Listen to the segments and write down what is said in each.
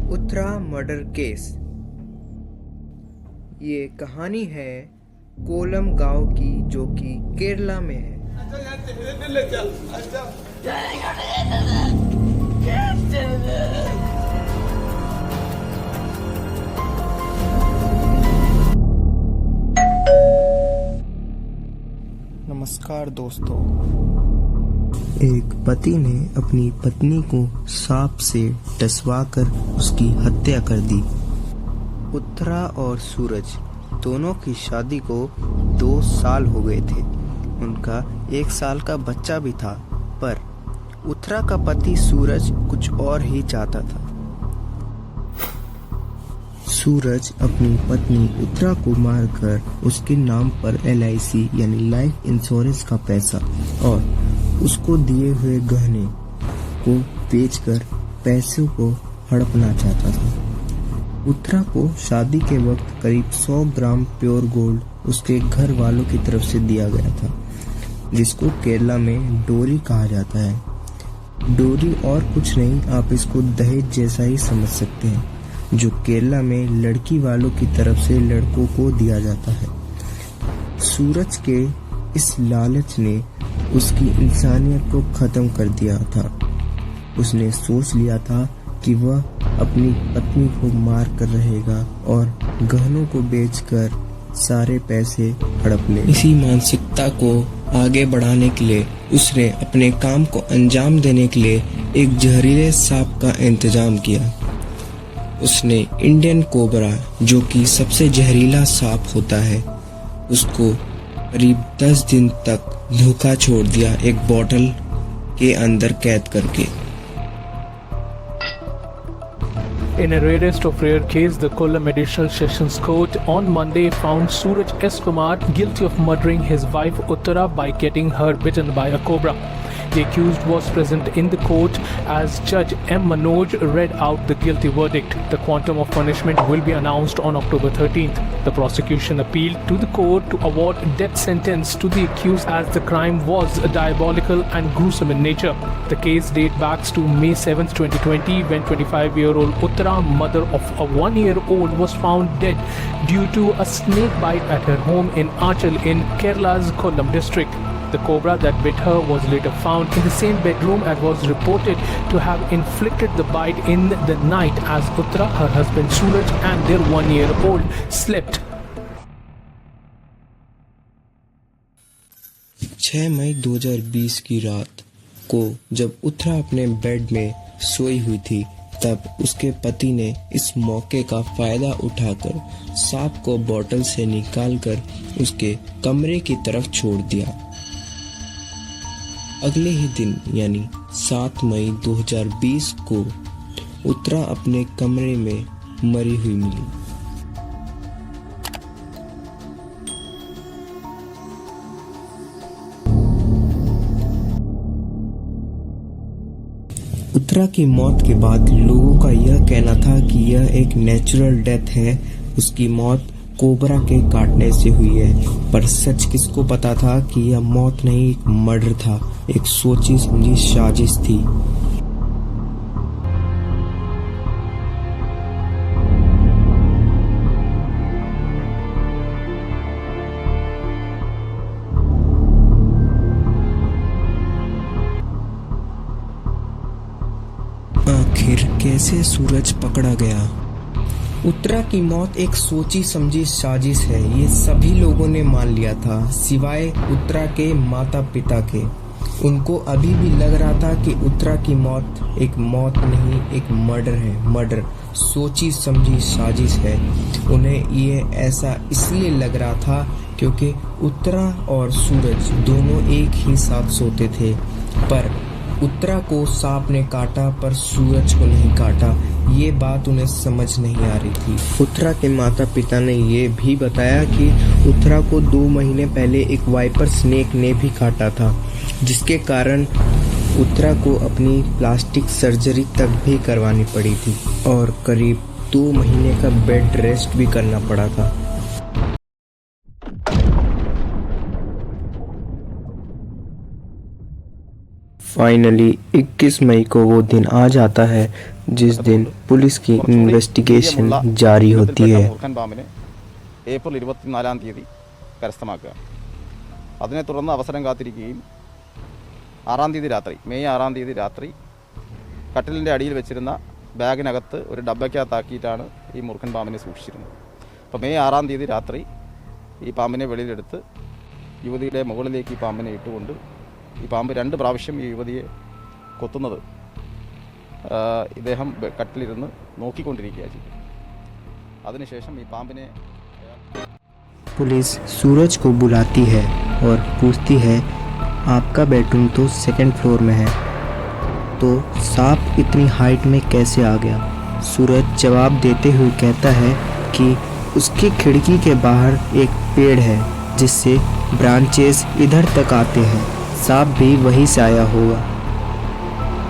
Uttara murder case. ये कहानी है कोलम गांव की, जो कि केरला में है। नमस्कार दोस्तों। एक पति ने अपनी पत्नी को सांप से डसवाकर उसकी हत्या कर दी। उत्तरा और सूरज दोनों की शादी को 2 साल हो गए थे। उनका 1 साल का बच्चा भी था, पर उत्तरा का पति सूरज कुछ और ही चाहता था। सूरज अपनी पत्नी उत्तरा को मारकर उसके नाम पर LIC यानी लाइफ इंश्योरेंस का पैसा और उसको दिए हुए गहने को बेचकर पैसों को हड़पना चाहता था। उत्तरा को शादी के वक्त करीब 100 ग्राम प्योर गोल्ड उसके घर वालों की तरफ से दिया गया था, जिसको केरला में डोरी कहा जाता है। डोरी और कुछ नहीं, आप इसको दहेज जैसा ही समझ सकते हैं, जो केरला में लड़की वालों की तरफ से लड़कों को दिया जाता है। सूरज के इस लालच ने उसकी इंसानियत को खत्म कर दिया था। उसने सोच लिया था कि वह अपनी पत्नी को मार कर रहेगा और गहनों को बेचकर सारे पैसे हड़प ले। इसी मानसिकता को आगे बढ़ाने के लिए उसने अपने काम को अंजाम देने के लिए एक जहरीले सांप का इंतजाम किया। उसने इंडियन कोबरा, जो कि सबसे जहरीला सांप होता है, उसको करीब 10 दिन तक धोखा छोड़ दिया, एक बोतल के अंदर कैद करके। In a rarest of rare case, the Kollam Additional Sessions Court on Monday found Suraj S. Kumar guilty of murdering his wife Uttara by getting her bitten by a cobra. The accused was present in the court as Judge M. Manoj read out the guilty verdict. The quantum of punishment will be announced on October 13th. The prosecution appealed to the court to award death sentence to the accused as the crime was diabolical and gruesome in nature. The case dates back to May 7, 2020, when 25-year-old Uttara, mother of a 1-year-old, was found dead due to a snake bite at her home in Achal in Kerala's Kollam district. The cobra that bit her was later found in the same bedroom and was reported to have inflicted the bite in the night as Uttara, her husband Suraj and their 1-year-old slept. 6 मई 2020 की रात को जब उत्तरा अपने bed में सोई हुई थी, तब उसके पति ने इस मौके का फायदा उठाकर सांप को बोतल से निकालकर उसके कमरे की तरफ छोड़ दिया। अगले ही दिन यानी 7 मई 2020 को उत्तरा अपने कमरे में मरी हुई मिली। उत्तरा की मौत के बाद लोगों का यह कहना था कि यह एक नेचुरल डेथ है, उसकी मौत कोबरा के काटने से हुई है। पर सच किसको पता था कि यह मौत नहीं, एक मर्डर था, एक सोची समझी साजिश थी। आखिर कैसे सूरज पकड़ा गया? उत्तरा की मौत एक सोची समझी साजिश है, ये सभी लोगों ने मान लिया था, सिवाय उत्तरा के माता पिता के। उनको अभी भी लग रहा था कि उत्तरा की मौत एक मौत नहीं, एक मर्डर है, मर्डर, सोची समझी साजिश है। उन्हें ये ऐसा इसलिए लग रहा था क्योंकि उत्तरा और सूरज दोनों एक ही साथ सोते थे, पर उत्तरा को सांप ने काटा पर सूरज को नहीं काटा। ये बात उन्हें समझ नहीं आ रही थी। उत्तरा के माता पिता ने ये भी बताया कि उत्तरा को 2 महीने पहले एक वाइपर स्नेक ने भी काटा था, जिसके कारण उत्तरा को अपनी प्लास्टिक सर्जरी तक भी करवानी पड़ी थी और करीब 2 महीने का बेड रेस्ट भी करना पड़ा था। फाइनली 21 मई को वो दिन आ जाता है जिस दिन पुलिस की इन्वेस्टिगेशन जारी होती है। മൂർഖൻ പാമ്പിനെ ഏപ്രിൽ 24-ാം തീയതി കരസ്ഥമാക്കുക. അതിനെ തുടർന്ന് അവസരം കാത്തിരിക്കുകയും 6-ാം തീയതി രാത്രി മെയ് 6-ാം തീയതി രാത്രി കട്ടിലിൻ്റെ അടിയിൽ വെച്ചിരുന്ന ബാഗിനകത്ത് ഒരു ഡബ്ബയ്ക്കകത്താക്കിയിട്ടാണ് ഈ മൂർഖൻ പാമ്പിനെ സൂക്ഷിച്ചിരുന്നത്. അപ്പോൾ മെയ് 6-ാം തീയതി രാത്രി ഈ പാമ്പിനെ വെളിയിലെടുത്ത് യുവതിയുടെ മുകളിലേക്ക് ഈ പാമ്പിനെ ഇട്ടുകൊണ്ട് ഈ പാമ്പ് 2 പ്രാവശ്യം ഈ യുവതിയെ കൊത്തുന്നത് ഇദ്ദേഹം കട്ടിലിരുന്ന് നോക്കിക്കൊണ്ടിരിക്കുകയാണ് ചെയ്തത്. അതിനുശേഷം ഈ പാമ്പിനെ पुलिस सूरज को बुलाती है और पूछती है आपका बेडरूम तो 2nd फ्लोर में है, तो सांप इतनी हाइट में कैसे आ गया। सूरज जवाब देते हुए कहता है कि उसकी खिड़की के बाहर एक पेड़ है जिससे ब्रांचेस इधर तक आते हैं, सांप भी वहीं से आया होगा।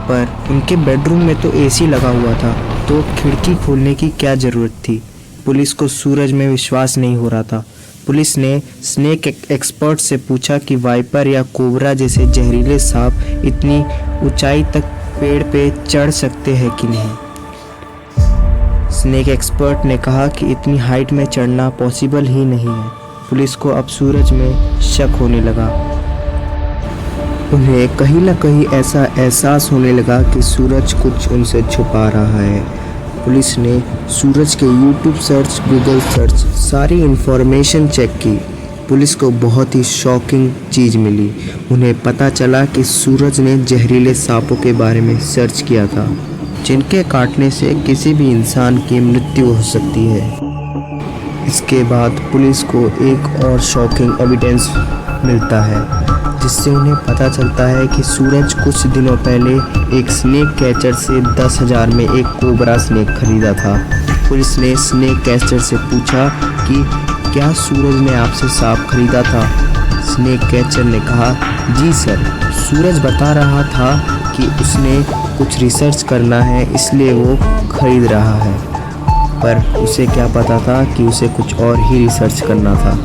पर उनके बेडरूम में तो एसी लगा हुआ था, तो खिड़की खोलने की क्या ज़रूरत थी। पुलिस को सूरज में विश्वास नहीं हो रहा था। पुलिस ने स्नेक एक्सपर्ट से पूछा कि वाइपर या कोबरा जैसे जहरीले सांप इतनी ऊंचाई तक पेड़ पे चढ़ सकते हैं कि नहीं। स्नेक एक्सपर्ट ने कहा कि इतनी हाइट में चढ़ना पॉसिबल ही नहीं है। पुलिस को अब सूरज में शक होने लगा। उन्हें कहीं न कहीं ऐसा एहसास होने लगा कि सूरज कुछ उनसे छुपा रहा है। पुलिस ने सूरज के YouTube सर्च, गूगल सर्च, सारी इन्फॉर्मेशन चेक की। पुलिस को बहुत ही शॉकिंग चीज़ मिली। उन्हें पता चला कि सूरज ने जहरीले सांपों के बारे में सर्च किया था जिनके काटने से किसी भी इंसान की मृत्यु हो सकती है। इसके बाद पुलिस को एक और शॉकिंग एविडेंस मिलता है जिससे उन्हें पता चलता है कि सूरज कुछ दिनों पहले एक स्नेक कैचर से 10,000 में एक कोबरा स्नेक खरीदा था। पुलिस ने स्नेक कैचर से पूछा कि क्या सूरज ने आपसे सांप खरीदा था। स्नेक कैचर ने कहा जी सर, सूरज बता रहा था कि उसने कुछ रिसर्च करना है इसलिए वो खरीद रहा है, पर उसे क्या पता था कि उसे कुछ और ही रिसर्च करना था।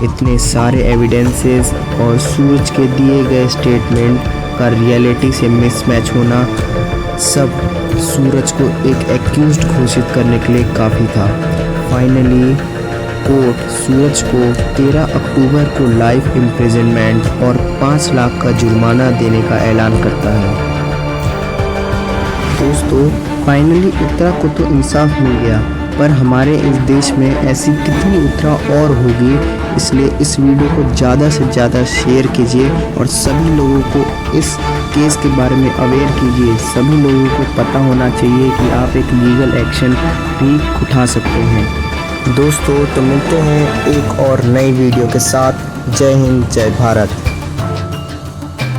इतने सारे एविडेंसेस और सूरज के दिए गए स्टेटमेंट का रियलिटी से मिसमैच होना सब सूरज को एक एक्यूज्ड घोषित करने के लिए काफ़ी था। फाइनली कोर्ट सूरज को 13 अक्टूबर को लाइफ इम्प्रिजनमेंट और 5 लाख का जुर्माना देने का ऐलान करता है। दोस्तों, फाइनली उत्तरा को तो इंसाफ मिल गया, पर हमारे इस देश में ऐसी कितनी उत्तरा और होगी, इसलिए इस वीडियो को ज़्यादा से ज़्यादा शेयर कीजिए और सभी लोगों को इस केस के बारे में अवेयर कीजिए। सभी लोगों को पता होना चाहिए कि आप एक लीगल एक्शन भी उठा सकते हैं। दोस्तों, तो मिलते हैं एक और नई वीडियो के साथ। जय हिंद, जय भारत।